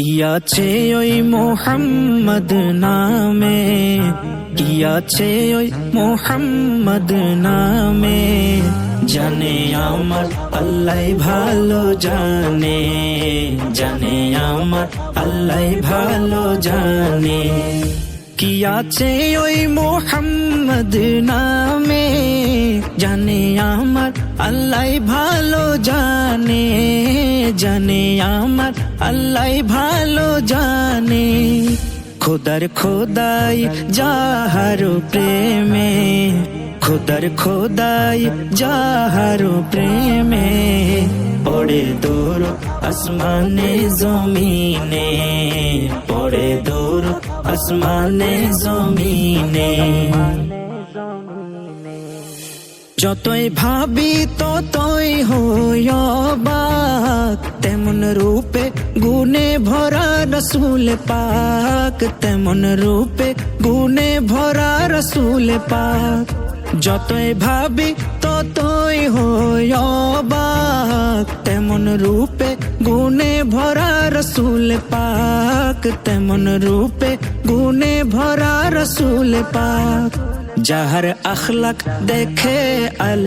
কি আছে ওই মোহাম্মদ নামে, কি আছে ওই মোহাম্মদ নামে, জানে আমার আল্লাহ ভালো জানে, জানে আমার আল্লাহ ভালো জানে। কি আছে ওই মোহাম্মদ নামে, জানে আমার আল্লাহ ভালো জানে, জানে আমার আল্লাহ ভালো জানে। খোদার খোদাই যাহার প্রেমে, খোদার খোদাই যাহার প্রেমে, পড়ে দূর আসমানে জমিনে, পড়ে দূর আসমানে জমিনে। যতই ভাবি ততই হই অবাক, তেমন রূপে গুণে ভরা রসুল পাক, তেমন রূপে গুণে ভরা রসুল পাক। যতই ভাবি ততই হই অবাক, তেমন রূপে গুণে ভরা রসুল পাক, তেমন রূপে গুণে ভরা রসুল পাক। যাহার আখলাক দেখে আল